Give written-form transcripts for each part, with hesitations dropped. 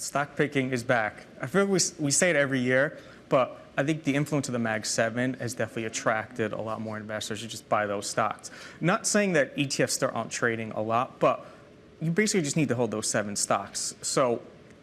Stock picking is back. I feel like we say it every year, but I think the influence of the Mag 7 has definitely attracted a lot more investors to just buy those stocks. Not saying that ETFs still aren't trading a lot, but you basically just need to hold those 7 stocks. So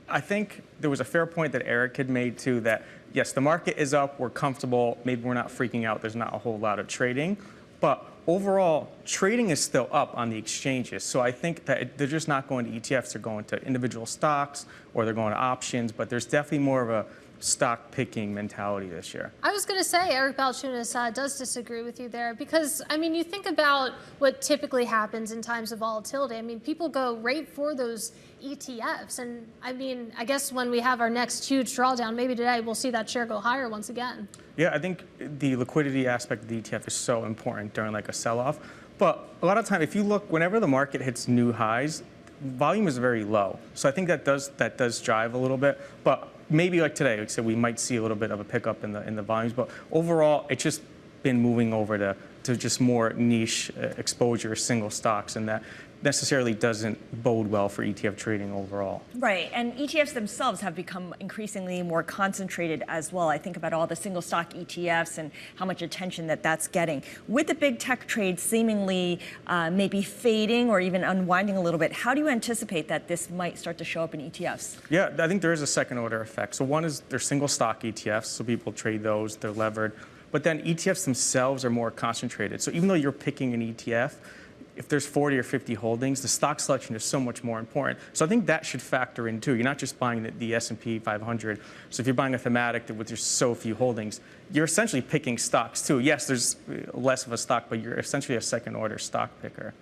I think there was a fair point that Eric had made too, that yes, the market is up, we're comfortable, maybe we're not freaking out, there's not a whole lot of trading, but overall, trading is still up on the exchanges. So I think that they're just not going to ETFs, they're going to individual stocks or they're going to options, but there's definitely more of a stock picking mentality this year. I was going to say Eric Balchunas does disagree with you there because, I mean, you think about what typically happens in times of volatility. I mean, people go right for those ETFs. And I mean, I guess when we have our next huge drawdown, maybe today we'll see that share go higher once again. Yeah, I think the liquidity aspect of the ETF is so important during like a sell-off. But a lot of time, if you look, whenever the market hits new highs, volume is very low. So I think that does drive a little bit. But maybe like today, like I said, we might see a little bit of a pickup in the volumes. But overall, it's just been moving over to just more niche exposure, single stocks, and that necessarily doesn't bode well for ETF trading overall. Right, and ETFs themselves have become increasingly more concentrated as well. I think about all the single stock ETFs and how much attention that's getting. With the big tech trade seemingly maybe fading or even unwinding a little bit, how do you anticipate that this might start to show up in ETFs? Yeah, I think there is a second order effect. So one is they're single stock ETFs, so people trade those, they're levered. But then ETFs themselves are more concentrated. So even though you're picking an ETF, if there's 40 or 50 holdings, the stock selection is so much more important. So I think that should factor in too. You're not just buying the S&P 500. So if you're buying a thematic with just so few holdings, you're essentially picking stocks too. Yes, there's less of a stock, but you're essentially a second order stock picker.